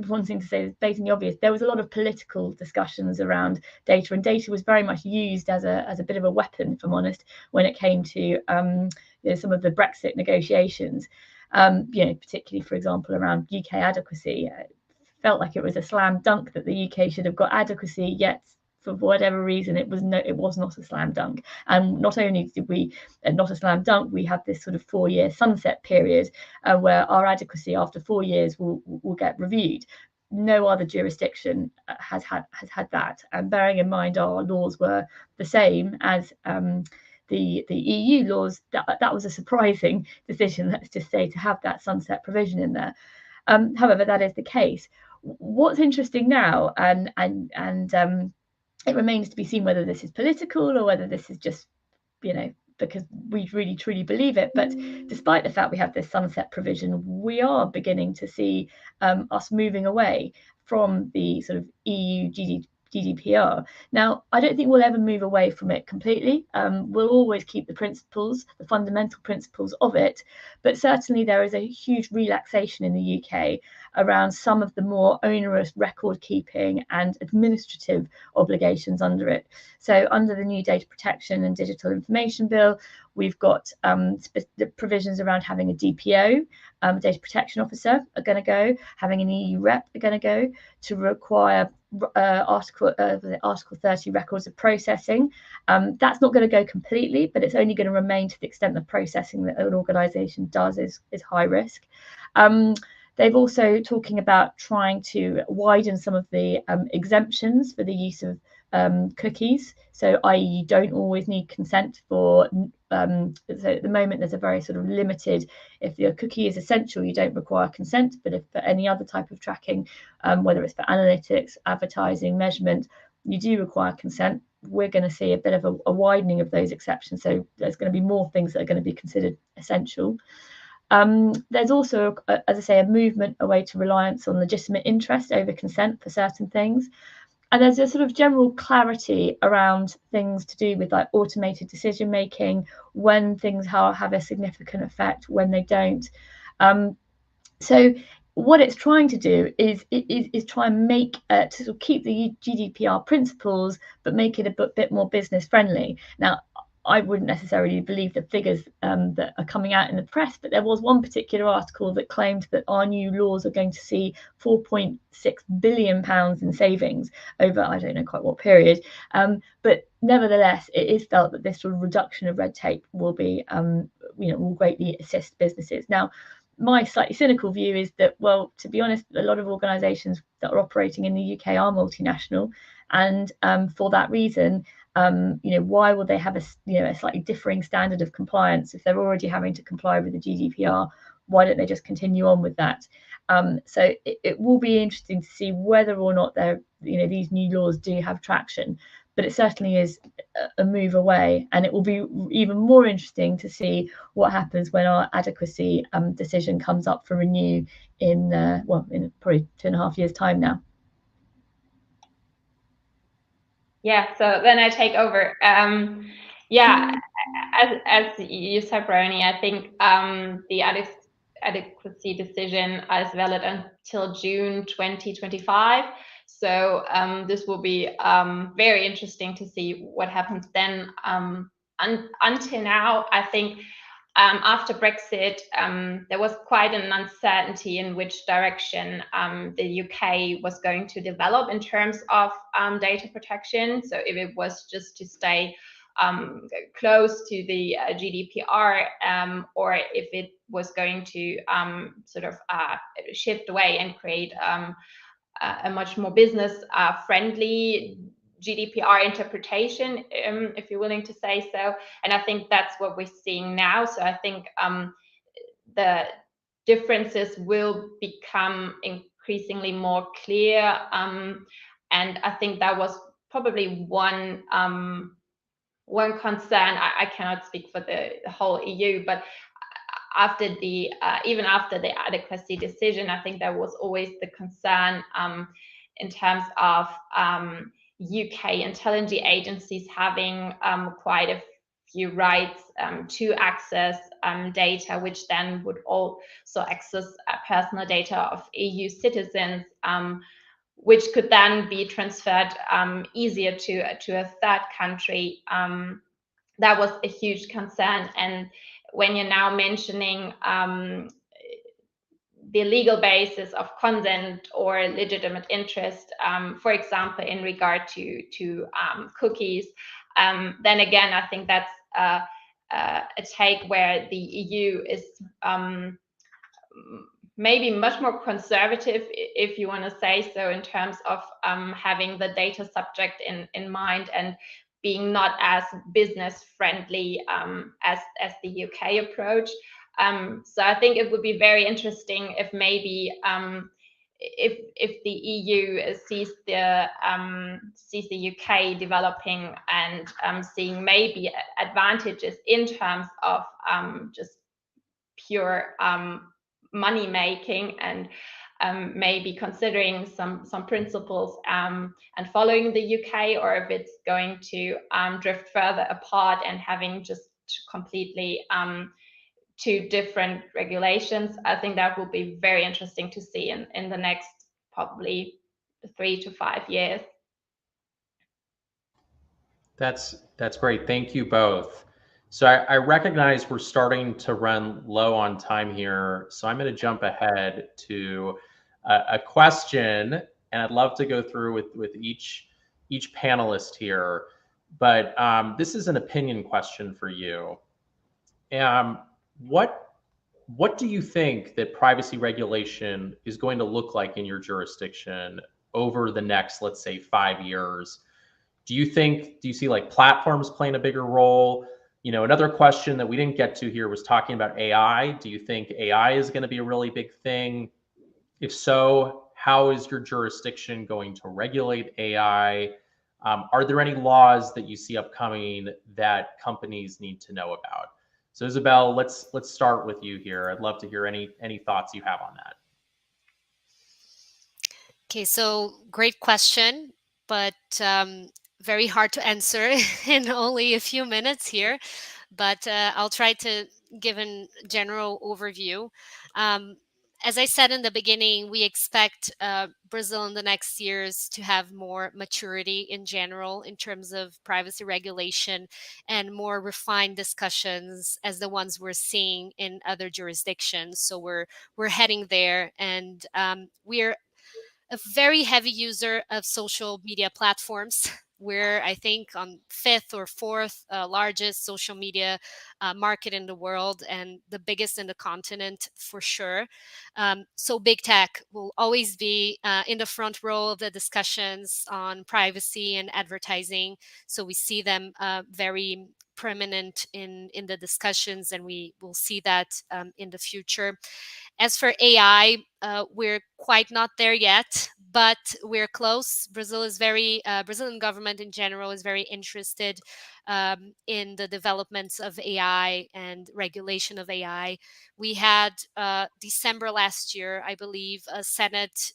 wanting to say stating the obvious, there was a lot of political discussions around data, and data was very much used as a bit of a weapon, if I'm honest, when it came to some of the Brexit negotiations. Particularly, for example, around UK adequacy. It felt like it was a slam dunk that the UK should have got adequacy, yet for whatever reason, it was not a slam dunk. And not only did we not a slam dunk, we had this sort of 4-year sunset period where our adequacy after 4 years will get reviewed. No other jurisdiction has had that. And bearing in mind our laws were the same as the EU laws, that was a surprising decision, let's just say, to have that sunset provision in there. However, that is the case. What's interesting now, and it remains to be seen whether this is political or whether this is just, because we really truly believe it. But despite the fact we have this sunset provision, we are beginning to see us moving away from the sort of EU GDPR. Now, I don't think we'll ever move away from it completely. We'll always keep the principles, the fundamental principles of it, but certainly there is a huge relaxation in the UK around some of the more onerous record keeping and administrative obligations under it. So under the new Data Protection and Digital Information Bill, we've got the provisions around having a DPO, data protection officer are going to go, having an EU rep are going to go, to require Article 30 records of processing. That's not going to go completely, but it's only going to remain to the extent the processing that an organisation does is high risk. They've also talking about trying to widen some of the exemptions for the use of cookies. So i.e. you don't always need consent for, so at the moment there's a very sort of limited, if your cookie is essential, you don't require consent, but if for any other type of tracking, whether it's for analytics, advertising, measurement, you do require consent. We're going to see a bit of a widening of those exceptions. So there's going to be more things that are going to be considered essential. There's also, as I say, a movement away to reliance on legitimate interest over consent for certain things. And there's a sort of general clarity around things to do with like automated decision making, when things have a significant effect, when they don't. So what it's trying to do is try and make to sort of keep the GDPR principles, but make it a bit more business friendly. Now, I wouldn't necessarily believe the figures that are coming out in the press, but there was one particular article that claimed that our new laws are going to see £4.6 billion in savings over, I don't know quite what period. But nevertheless, it is felt that this sort of reduction of red tape will be, will greatly assist businesses. Now, my slightly cynical view is that, well, to be honest, a lot of organisations that are operating in the UK are multinational, and for that reason, why would they have a slightly differing standard of compliance if they're already having to comply with the GDPR? Why don't they just continue on with that? So it will be interesting to see whether or not these new laws do have traction. But it certainly is a move away, and it will be even more interesting to see what happens when our adequacy decision comes up for renew in probably 2.5 years' time now. Yeah, so then I take over. Yeah, as you said, Bryony, I think the adequacy decision is valid until June 2025. So this will be very interesting to see what happens then. Until now, I think after Brexit, there was quite an uncertainty in which direction the UK was going to develop in terms of data protection. So if it was just to stay close to the GDPR, or if it was going to sort of shift away and create a much more business friendly GDPR interpretation, if you're willing to say so. And I think that's what we're seeing now. So I think the differences will become increasingly more clear. And I think that was probably one concern. I cannot speak for the whole EU, but even after the adequacy decision, I think there was always the concern in terms of UK intelligence agencies having quite a few rights to access data, which then would also access personal data of EU citizens, which could then be transferred easier to a third country. That was a huge concern. And when you're now mentioning the legal basis of consent or legitimate interest, for example, in regard to cookies, then again, I think that's a take where the EU is maybe much more conservative, if you want to say so, in terms of having the data subject in mind and being not as business friendly as the UK approach. So I think it would be very interesting if maybe if the EU sees the UK developing and seeing maybe advantages in terms of just pure money making, and maybe considering some principles and following the UK, or if it's going to drift further apart and having just completely two different regulations. I think that will be very interesting to see in the next probably 3 to 5 years. That's great. Thank you both. So I recognize we're starting to run low on time here, so I'm going to jump ahead to a question, and I'd love to go through with each panelist here. But this is an opinion question for you. What do you think that privacy regulation is going to look like in your jurisdiction over the next, let's say, 5 years? Do you see like platforms playing a bigger role? You know, another question that we didn't get to here was talking about AI. Do you think AI is going to be a really big thing? If so, how is your jurisdiction going to regulate AI? Are there any laws that you see upcoming that companies need to know about? So Isabel, let's start with you here. I'd love to hear any thoughts you have on that. Okay, so great question, but very hard to answer in only a few minutes here. But I'll try to give a general overview. As I said in the beginning, we expect Brazil in the next years to have more maturity in general in terms of privacy regulation and more refined discussions as the ones we're seeing in other jurisdictions. So we're heading there, and we're a very heavy user of social media platforms. We're, I think, on 5th or 4th largest social media market in the world, and the biggest in the continent for sure. So big tech will always be in the front row of the discussions on privacy and advertising. So we see them very prominent in the discussions, and we will see that in the future. As for AI, we're quite not there yet, but we're close. Brazilian government in general is very interested in the developments of AI and regulation of AI. We had December last year, I believe, a Senate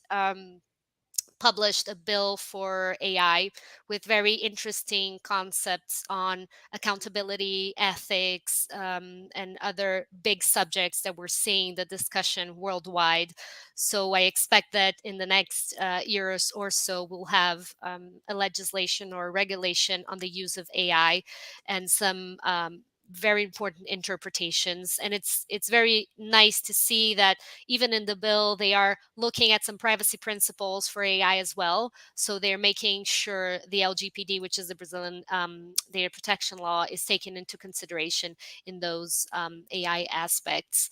published a bill for AI with very interesting concepts on accountability, ethics, and other big subjects that we're seeing the discussion worldwide. So I expect that in the next years or so, we'll have a legislation or regulation on the use of AI and some very important interpretations. And it's very nice to see that even in the bill, they are looking at some privacy principles for AI as well. So they're making sure the LGPD, which is the Brazilian data protection law, is taken into consideration in those AI aspects.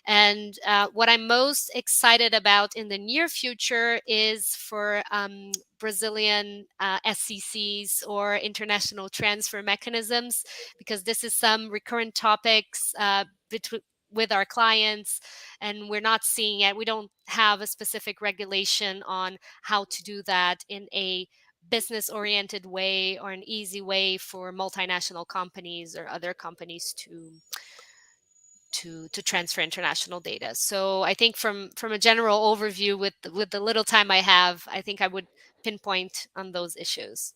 And what I'm most excited about in the near future is for Brazilian SCCs or international transfer mechanisms, because this is some recurrent topics with our clients, and we're not seeing it. We don't have a specific regulation on how to do that in a business-oriented way or an easy way for multinational companies or other companies to transfer international data. So I think from a general overview, with the little time I have, I think I would pinpoint on those issues.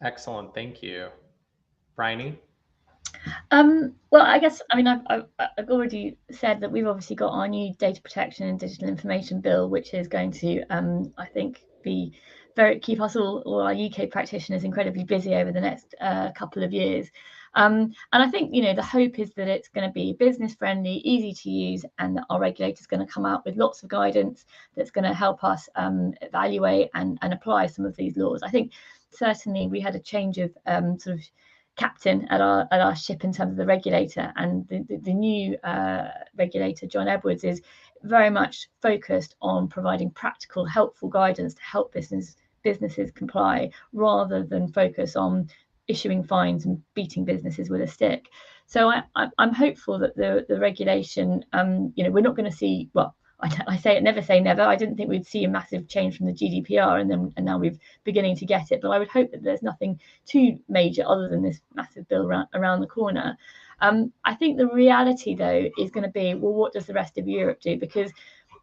Excellent, thank you. Bryony? Well, I guess, I mean, I've already said that we've obviously got our new data protection and digital information bill, which is going to, I think, keep us all our UK practitioners incredibly busy over the next couple of years. And I think, you know, the hope is that it's going to be business friendly, easy to use, and that our regulator is going to come out with lots of guidance that's going to help us evaluate and apply some of these laws. I think certainly we had a change of sort of captain at our ship in terms of the regulator, and the new regulator, John Edwards, is very much focused on providing practical, helpful guidance to help businesses comply, rather than focus on issuing fines and beating businesses with a stick. So I'm hopeful that the regulation, you know, we're not going to see, well, I say it, never say never. I didn't think we'd see a massive change from the GDPR, and now we're beginning to get it. But I would hope that there's nothing too major other than this massive bill around the corner. I think the reality, though, is going to be, well, what does the rest of Europe do? Because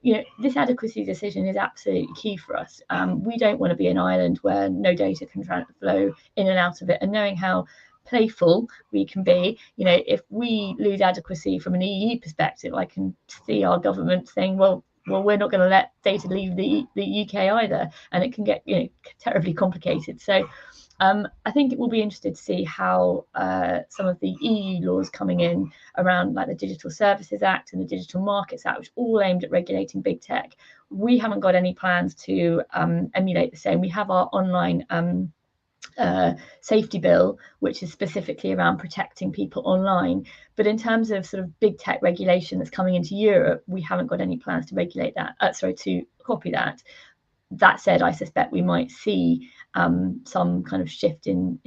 this adequacy decision is absolutely key for us. We don't want to be an island where no data can flow in and out of it. And knowing how playful we can be, if we lose adequacy from an EU perspective, I can see our government saying, well, we're not going to let data leave the UK either, and it can get terribly complicated. So I think it will be interesting to see how some of the EU laws coming in around, like the Digital Services Act and the Digital Markets Act, which all aimed at regulating big tech. We haven't got any plans to emulate the same. We have our online safety bill, which is specifically around protecting people online. But in terms of sort of big tech regulation that's coming into Europe, we haven't got any plans to regulate that. To copy that. That said, I suspect we might see some kind of shift in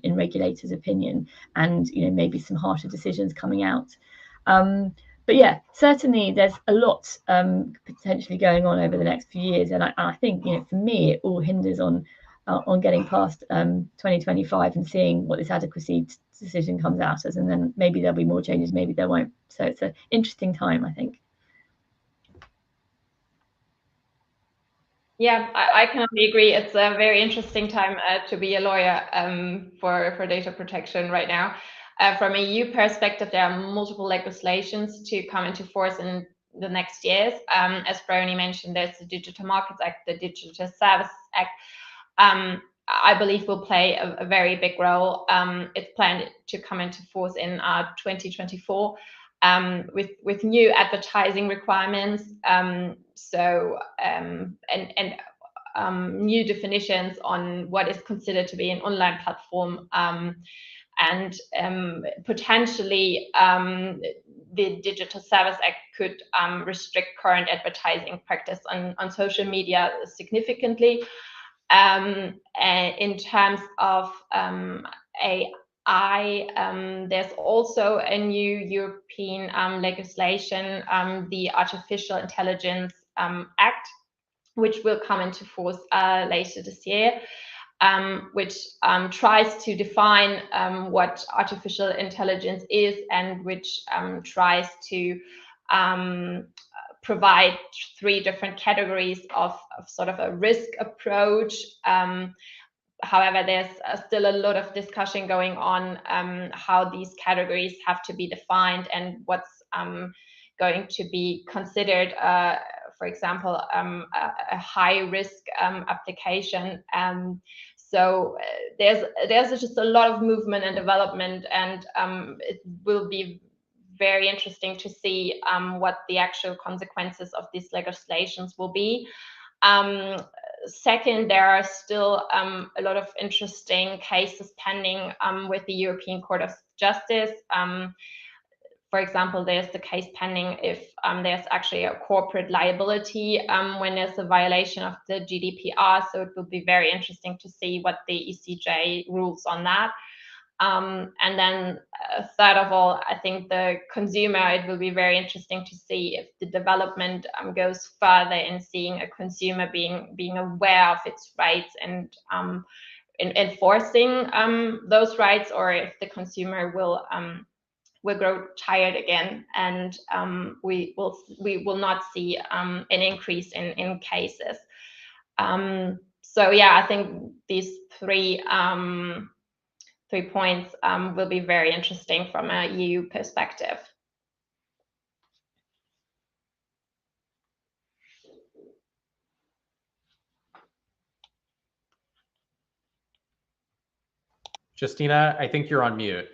regulators' opinion, and maybe some harsher decisions coming out. But yeah, certainly there's a lot potentially going on over the next few years, and I think for me it all hinders on getting past 2025 and seeing what this adequacy decision comes out as, and then maybe there'll be more changes, maybe there won't. So it's an interesting time, I think. Yeah, I can only agree. It's a very interesting time to be a lawyer for data protection right now. From a EU perspective, there are multiple legislations to come into force in the next years. As Bryony mentioned, there's the Digital Markets Act, the Digital Services Act. I believe will play a very big role. It's planned to come into force in 2024 with new advertising requirements. New definitions on what is considered to be an online platform, and potentially the Digital Services Act could restrict current advertising practice on social media significantly. In terms of AI, there's also a new European legislation, the Artificial Intelligence Act, which will come into force later this year, which tries to define what artificial intelligence is, and which tries to provide 3 different categories of sort of a risk approach. However, there's still a lot of discussion going on how these categories have to be defined and what's going to be considered, for example, a high risk application. So there's just a lot of movement and development, and it will be very interesting to see what the actual consequences of these legislations will be. Second, there are still a lot of interesting cases pending with the European Court of Justice. For example, there's the case pending if there's actually a corporate liability when there's a violation of the GDPR. So it will be very interesting to see what the ECJ rules on that. And then third of all, I think the consumer, it will be very interesting to see if the development goes further in seeing a consumer being aware of its rights and in enforcing those rights, or if the consumer will grow tired again, and we will not see an increase in cases. So yeah, I think these three points will be very interesting from a EU perspective. Justina, I think you're on mute.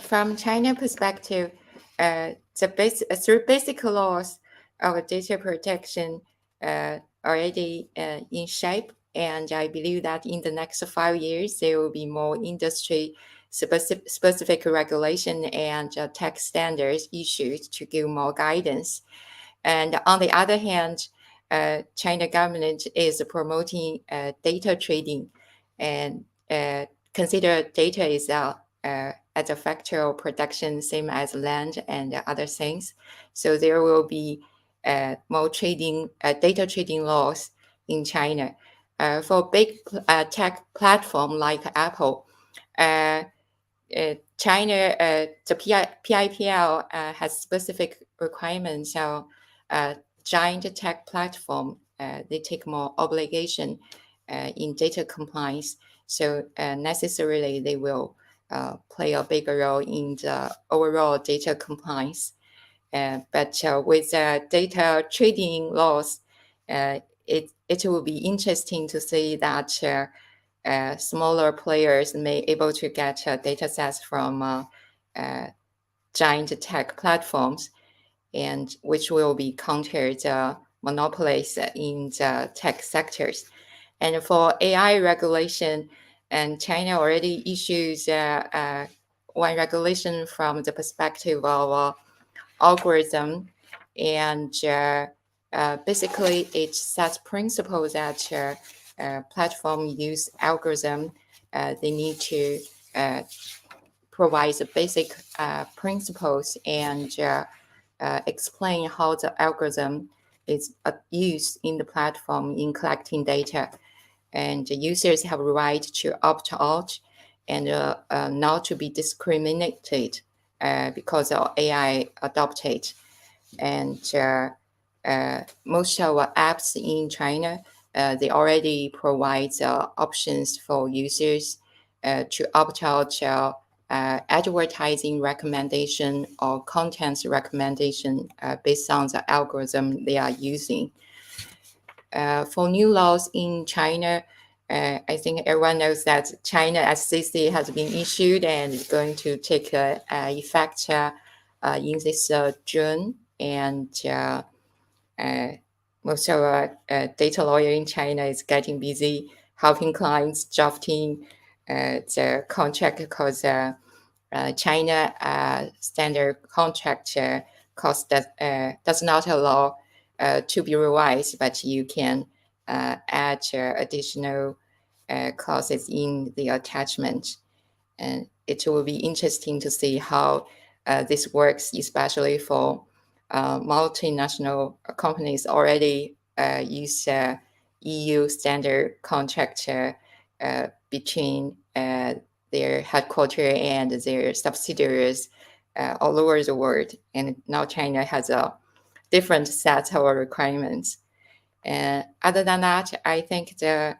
From China perspective, through basic laws of data protection already in shape, and I believe that in the next 5 years there will be more industry specific regulation and tech standards issued to give more guidance. And on the other hand, China government is promoting data trading, and consider data is as a factor of production, same as land and other things. So there will be more data trading laws in China. For big tech platform like Apple, China, the PIPL has specific requirements. So giant tech platform, they take more obligation in data compliance. So necessarily they will play a bigger role in the overall data compliance. But with data trading laws, it will be interesting to see that smaller players may able to get data sets from giant tech platforms, and which will be counter the monopolies in the tech sectors. And for AI regulation, and China already issues one regulation from the perspective of algorithm, and basically it sets principles that platform use algorithm. They need to provide the basic principles and explain how the algorithm is used in the platform in collecting data. And the users have a right to opt out and not to be discriminated because of AI adopted. And most of our apps in China, they already provide options for users to opt out advertising recommendation or content recommendation based on the algorithm they are using. For new laws in China, I think everyone knows that China SCC has been issued and is going to take effect in this June. And most of our data lawyer in China is getting busy helping clients drafting the contract, because China standard contract cost does not allow to be revised, but you can add additional clauses in the attachment. And it will be interesting to see how this works, especially for multinational companies already use EU standard contract between their headquarters and their subsidiaries all over the world. And now China has a different set of requirements. And other than that, I think the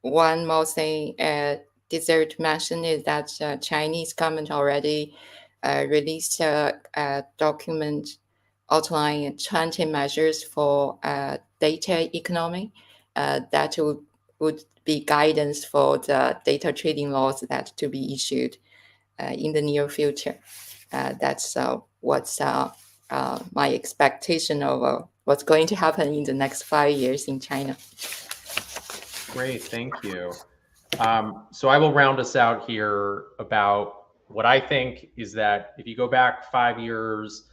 one more thing deserve to mention is that Chinese government already released a document outlining 20 measures for data economy that would be guidance for the data trading laws that to be issued in the near future. That's what's my expectation of what's going to happen in the next 5 years in China. Great, thank you. So I will round us out here about what I think is that if you go back 5 years,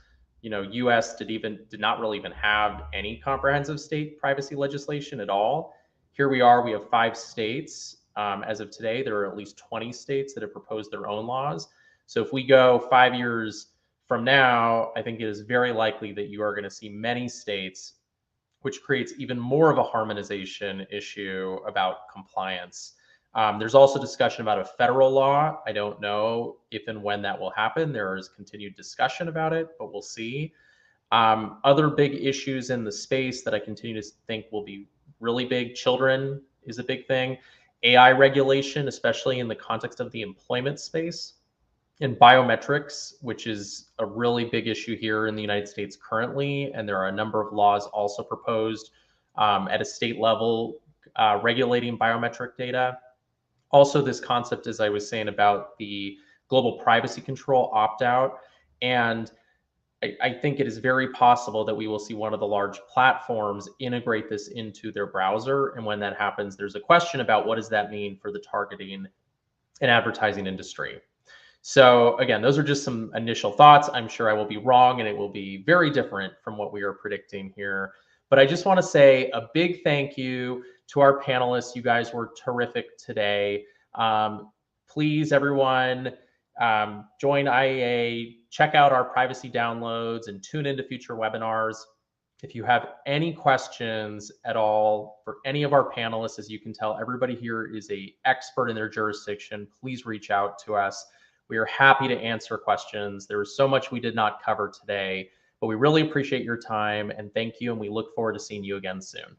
U.S. did not really even have any comprehensive state privacy legislation at all. Here we are, we have 5 states. As of today, there are at least 20 states that have proposed their own laws. So if we go 5 years from now, I think it is very likely that you are going to see many states, which creates even more of a harmonization issue about compliance. There's also discussion about a federal law. I don't know if and when that will happen. There is continued discussion about it, but we'll see. Other big issues in the space that I continue to think will be really big. Children is a big thing. AI regulation, especially in the context of the employment space. And biometrics, which is a really big issue here in the United States currently. And there are a number of laws also proposed at a state level regulating biometric data. Also, this concept, as I was saying, about the global privacy control opt-out. And I think it is very possible that we will see one of the large platforms integrate this into their browser. And when that happens, there's a question about what does that mean for the targeting and advertising industry. So again, those are just some initial thoughts. I'm sure I will be wrong and it will be very different from what we are predicting here. But I just want to say a big thank you to our panelists. You guys were terrific today. Please, everyone, Join IAA, check out our privacy downloads, and tune into future webinars. If you have any questions at all for any of our panelists, as you can tell, everybody here is an expert in their jurisdiction. Please reach out to us. We are happy to answer questions. There is so much we did not cover today, but we really appreciate your time and thank you. And we look forward to seeing you again soon.